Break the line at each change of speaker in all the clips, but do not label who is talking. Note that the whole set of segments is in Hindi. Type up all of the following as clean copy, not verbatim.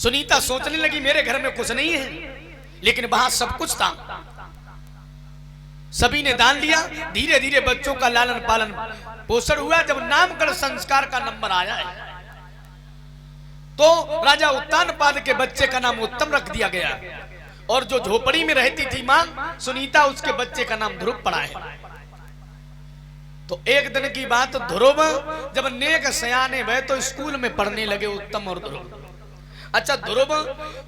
सुनीता सोचने लगी मेरे घर में कुछ नहीं है, लेकिन वहां सब कुछ था। सभी ने दान लिया। धीरे धीरे बच्चों का लालन पालन पोषण हुआ। जब नामकरण संस्कार का नंबर आया है तो राजा उत्तानपाद के बच्चे का नाम उत्तम रख दिया गया, और जो झोपड़ी में रहती थी मां सुनीता, उसके बच्चे का नाम ध्रुव पड़ा है। तो एक दिन की बात, ध्रुव जब नेक सयाने भय तो स्कूल में पढ़ने लगे उत्तम और ध्रुव। अच्छा, ध्रुव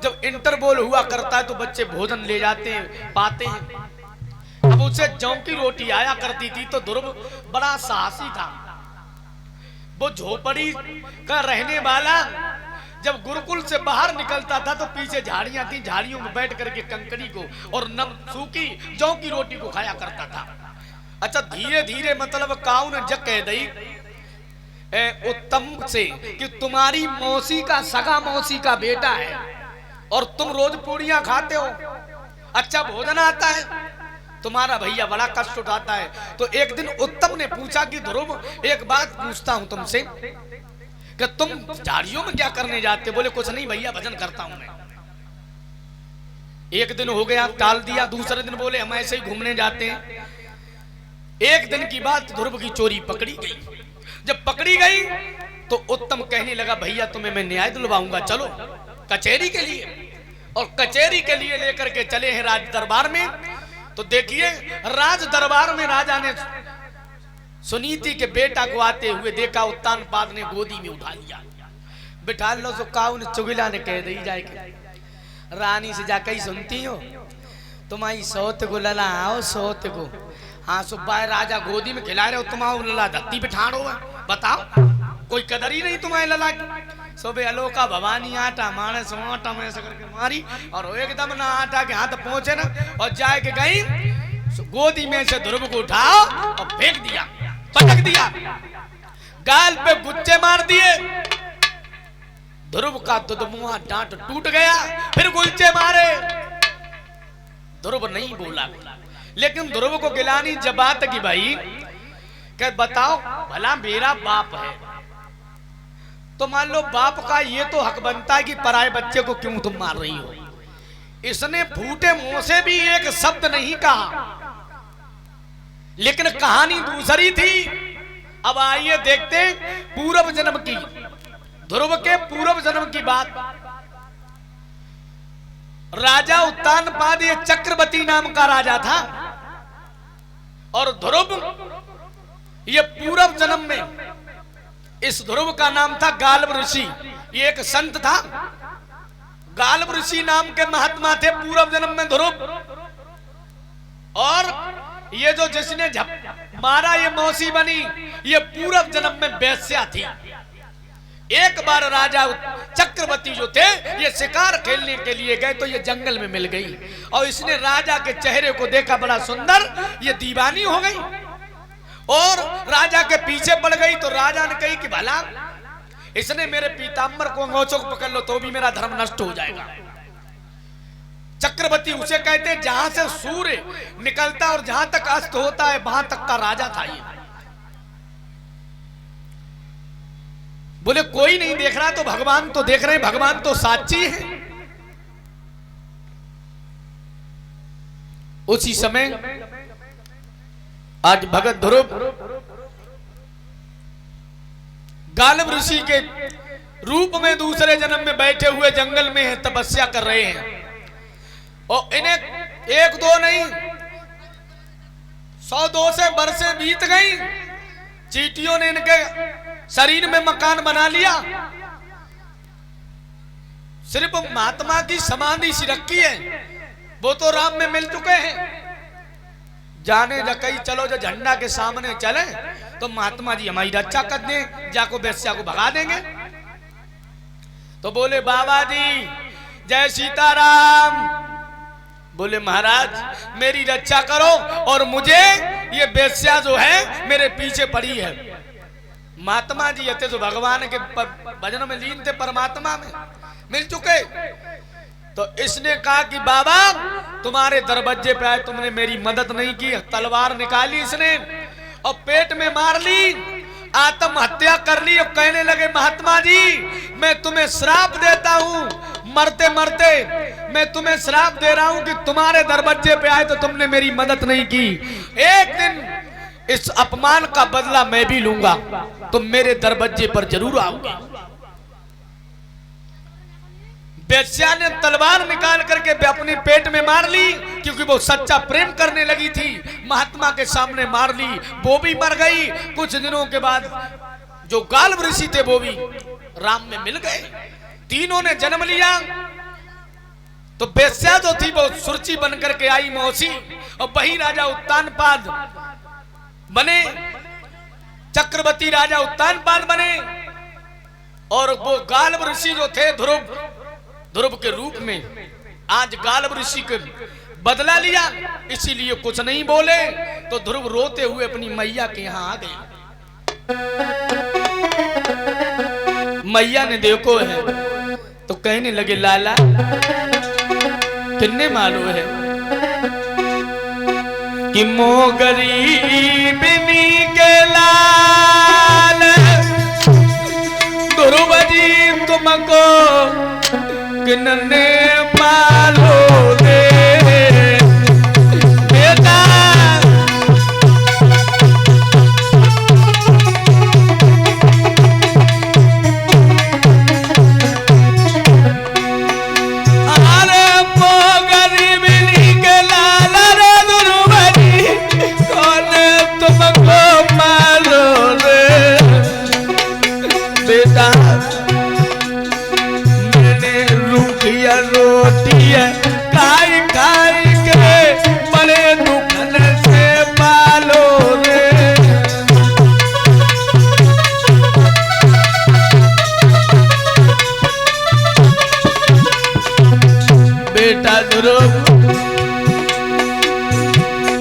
जब इंटरवल हुआ करता है तो बच्चे भोजन ले जाते हैं, पाते हैं। अब उसे जौ की रोटी आया करती थी तो ध्रुव बड़ा साहसी था। वो झोपड़ी का रहने वाला जब गुरुकुल से बाहर निकलता था तो पीछे झाड़ियां थी, झाड़ियों में बैठ करके कंकड़ी को और नम सूखी जौ की रोटी को खाया करता था। अच्छा, धीरे धीरे मतलब काऊ ने जग कह दी उत्तम से कि तुम्हारी मौसी का सगा मौसी का बेटा है और तुम रोज पूड़ियां खाते हो, अच्छा भोजन आता है, तुम्हारा भैया बड़ा कष्ट उठाता है। तो एक दिन उत्तम ने पूछा कि ध्रुव एक बात पूछता हूं तुमसे कि तुम झाड़ियों में क्या करने जाते? बोले कुछ नहीं भैया, भजन करता हूं मैं। एक दिन हो गया, टाल दिया। दूसरे दिन बोले हम ऐसे ही घूमने जाते हैं। एक दिन की बात, ध्रुव की चोरी पकड़ी गई। जब पकड़ी गई तो उत्तम कहने लगा भैया तुम्हें मैं न्याय दिलवाऊंगा, चलो कचहरी के लिए। और कचहरी के लिए लेकर के चले हैं राज दरबार में। तो देखिए, राज दरबार में राजा ने सुनीति के बेटा को आते हुए देखा। उत्तानपाद ने गोदी में उठा लिया, बिठा लो। तो काऊ ने चुगिला ने कह दी जाए कि रानी से जाकर ही सुनती हो तुम्हारी सौत को लला आओ सौत को। हाँ सुब्बा राजा गोदी में खिला रहे हो, तुम्हारा लला धत्ती पे ठाड़ो है, बताओ कोई कदर ही नहीं तुम्हारे लला की। सुबह अलोका भवानी आटा माने सो आटा में ऐसा करके मारी और एकदम ना आटा के हाथ पहुंचे ना, और जाए के गई गोदी में से ध्रुव को उठाओ और फेंक दिया, पटक दिया, गाल पे गुच्चे मार दिए। ध्रुव का दुधमुआ डांट टूट गया। फिर गुल्चे मारे, ध्रुव नहीं बोला। लेकिन ध्रुव को गिलानी जब बात की भाई क्या बताओ भला मेरा बाप है तो मान लो बाप का ये तो हक बनता है कि पराये बच्चे को क्यों तुम मार रही हो। इसने फूटे मुंह से भी एक शब्द नहीं कहा, लेकिन कहानी दूसरी थी। अब आइए देखते पूर्व जन्म की, ध्रुव के पूर्व जन्म की बात। राजा उत्तानपाद ये चक्रवर्ती नाम का राजा था, और ध्रुव ये पूर्व जन्म में इस ध्रुव का नाम था गाल्व ऋषि। ये एक संत था, गाल्व ऋषि नाम के महात्मा थे पूर्व जन्म में ध्रुव। और ये जो जिसने मारा ये मौसी बनी, ये पूर्व जन्म में वेश्या थी। एक बार राजा चक्रवर्ती जो थे ये शिकार खेलने के लिए गए तो ये जंगल में मिल गई, और इसने राजा के चेहरे को देखा बड़ा सुंदर, ये दीवानी हो गई और राजा के पीछे पड़ गई। तो राजा ने कही कि भला इसने मेरे पीताम्बर को अंगोछों को पकड़ लो तो भी मेरा धर्म नष्ट हो जाएगा। चक्रवर्ती उसे कहते जहां से सूर्य निकलता और जहां तक अस्त होता है वहां तक का राजा था ये। बोले कोई नहीं देख रहा तो भगवान तो देख रहे हैं, भगवान तो साक्षी है। उसी समय आज भगत ध्रुव गाल्व ऋषि के रूप में दूसरे जन्म में बैठे हुए जंगल में है, तपस्या कर रहे हैं। और इन्हें एक दो नहीं 100-200 से बरसें बीत गई। चींटियों ने इनके शरीर में मकान बना लिया। सिर्फ महात्मा की समाधि सी रखी है, वो तो राम में मिल चुके हैं। जाने कहीं चलो जो झंडा के सामने चले तो महात्मा जी हमारी रक्षा कर दें, जाको बेस्या को भगा देंगे। तो बोले बाबा जी जय सीताराम। बोले महाराज मेरी रक्षा करो और मुझे ये बेस्या जो है मेरे पीछे पड़ी है। महात्मा जी ये तो भगवान के भजन में लीन थे, परमात्मा में मिल चुके। तो इसने कहा कि बाबा तुम्हारे दरवाजे पे आए, तुमने मेरी मदद नहीं की। तलवार निकाली इसने और पेट में मार ली, आत्महत्या कर ली। और कहने लगे महात्मा जी मैं तुम्हें श्राप देता हूं, मरते मरते मैं तुम्हें श्राप दे रहा हूं कि तुम्हारे दरवाजे पे आए तो तुमने मेरी मदद नहीं की। एक दिन इस अपमान का बदला मैं भी लूंगा, तुम मेरे दरवाजे पर जरूर आओगे। बेश्या ने तलवार निकाल करके अपने पेट में मार ली, क्योंकि वो सच्चा प्रेम करने लगी थी। महात्मा के सामने मार ली, वो भी मर गई। कुछ दिनों के बाद जो गाल्व ऋषि थे वो भी राम में मिल गए, तीनों ने जन्म लिया। तो बेश्या जो थी वो सुरची बनकर के आई मौसी, और वही राजा उत्तानपाद बने, चक्रवर्ती राजा उत्तानपाद बने। और वो गाल्व ऋषि जो थे ध्रुव के रूप में आज गाल्व ऋषि के बदला लिया, इसीलिए कुछ नहीं बोले। तो ध्रुव रोते हुए अपनी मैया के यहां आ गए। मैया ने देखो है तो कहने लगे, लाला किन्ने मालूम है कि मोगरी बिनी के लाल ध्रुव जी तुमको किन्ने मालूम दे बेटा।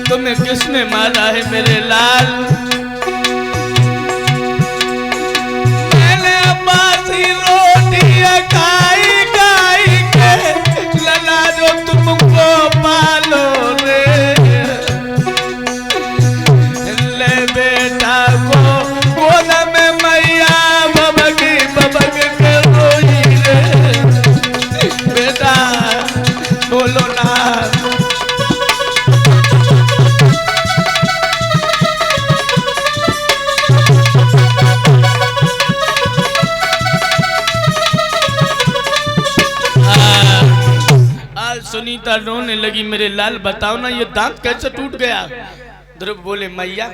तुम्हें किसने मारा है मेरे लाल? मैंने बासी रोटियां खाई खाई के लला जो तुमको पालो रे। ले बेटा को गोद में मैया बबक के रोई रे। बेटा बोलो ना। सुनीता रोने लगी, मेरे लाल बताओ ना ये दांत कैसे टूट गया? ध्रुव बोले, मैया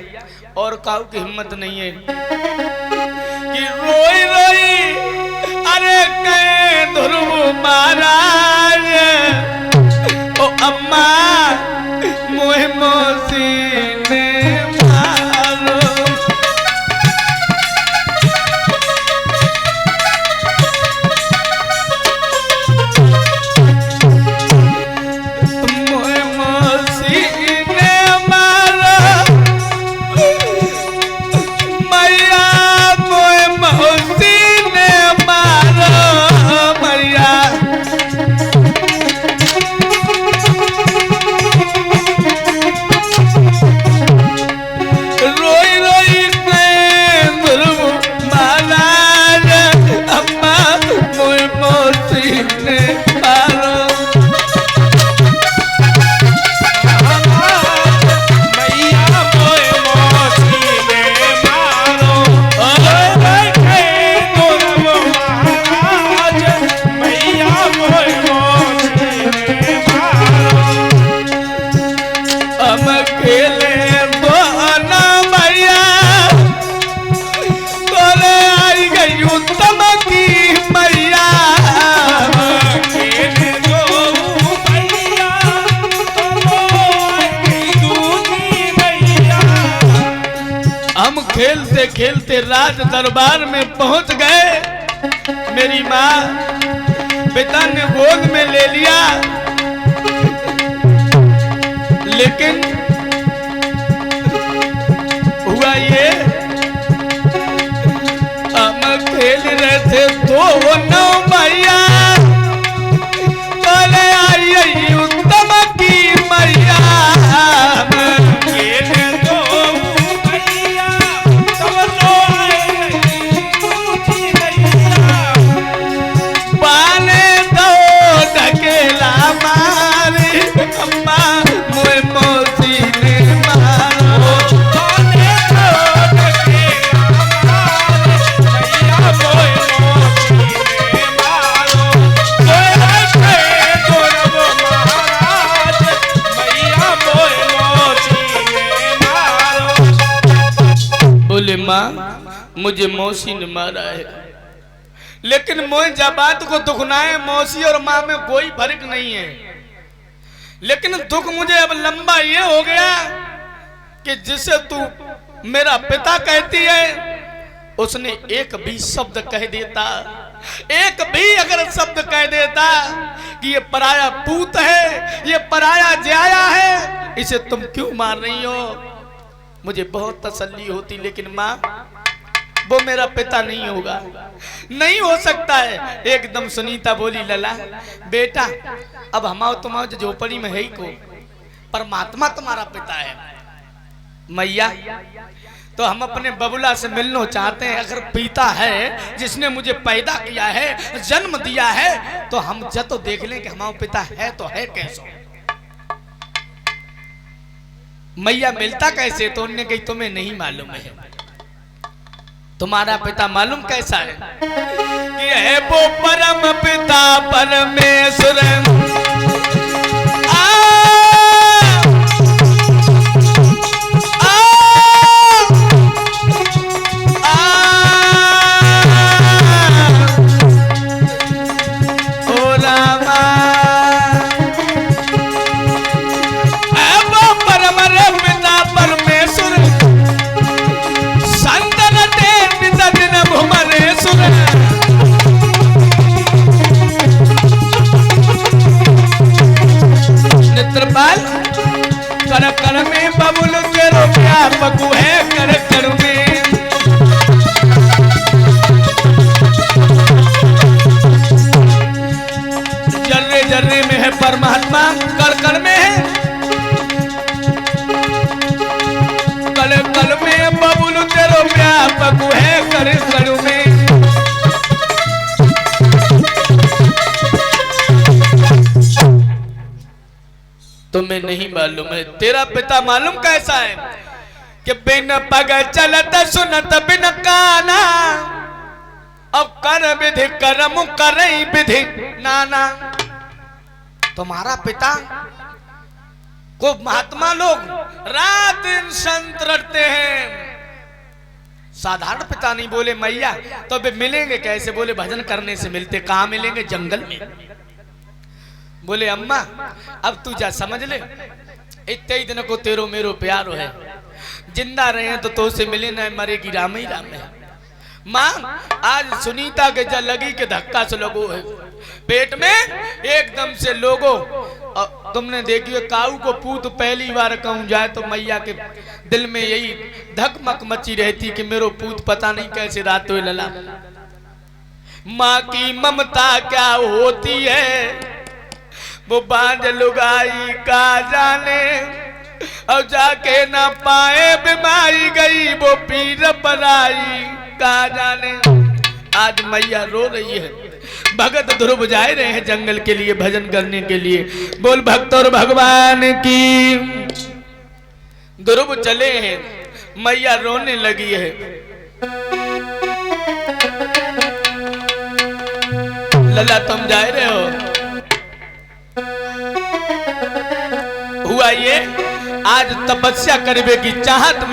और काऊ की हिम्मत नहीं है कि रोई रोई अरे कहे ध्रुव महाराज ओ अम्मा मोह मौसी ने मारो। खेलते खेलते राज दरबार में पहुंच गए। मेरी माँ पिता ने गोद में ले लिया, लेकिन हुआ ये हम खेल रहे थे तो वो नौ भैया चले आई उत्तम की मैया। पाने दो मुझे मौसी ने मारा है, लेकिन मोह जबात को दुखनाए मौसी और माँ में कोई फर्क नहीं है। लेकिन दुख मुझे अब लंबा ये हो गया कि जिसे तू मेरा पिता कहती है, उसने एक भी शब्द कह देता, एक भी अगर शब्द कह देता कि ये पराया पूत है, ये पराया जाया है, इसे तुम क्यों मार रही हो, मुझे बहुत तसल्ली होती। लेकिन माँ, वो मेरा पिता नहीं होगा, नहीं हो सकता है। एकदम सुनीता बोली, लला बेटा, अब हम तुम्हारे झोपड़ी में है ही को, परमात्मा तुम्हारा पिता है। मैया, तो हम अपने बबुला से मिलना चाहते हैं। अगर पिता है जिसने मुझे पैदा किया है, जन्म दिया है, तो हम जब तो देख लें कि हमारा पिता है तो है कैसे। मैया मिलता कैसे? तो उन्होंने कही तुम्हें नहीं मालूम है, तुम्हारा पिता मालूम कैसा है कि है वो परम पिता परमेश्वर। कर कर में बबुल के रुपया पकू है, कर कर में जर्रे जर्रे में है परमात्मा, कर कर में है, कर कर में बबुल के रुपया पकू है, कर कर में। तुम्हें नहीं मालूम है, तेरा पिता मालूम कैसा है कि बिन पग चलत सुनत बिन काना, अब कर विधि करम करई विधि नाना। तुम्हारा पिता को महात्मा लोग रात दिन संत रटते हैं, साधारण पिता नहीं। बोले मैया, तो वे मिलेंगे कैसे? बोले भजन करने से मिलते। कहाँ मिलेंगे? जंगल में। बोले अम्मा, अब तू जा समझ ले, इतने ही दिन को तेरो मेरो प्यारो है, जिंदा रहे हैं तो से मिले ना, मरेगी राम ही राम है। माँ, आज सुनीता के जल लगी के धक्का से लोगो है पेट में, एकदम से लोगो। तुमने देखिए काऊ को पूत पहली बार कहूं जाए तो मैया के दिल में यही धकमक मची रहती कि मेरो पूत पता नहीं कैसे रात हुए लला। माँ की ममता क्या होती है, वो बांझ लुगाई का जाने, और जाके ना पाए बीमारी गई वो पीर पराई का जाने। आज मैया रो रही है, भगत ध्रुव जाए रहे हैं जंगल के लिए भजन करने के लिए। बोल भक्त और भगवान की। ध्रुव चले हैं, मैया रोने लगी है। लला तुम जा रहे हो? हुआ ये आज तपस्या करवे की चाहत में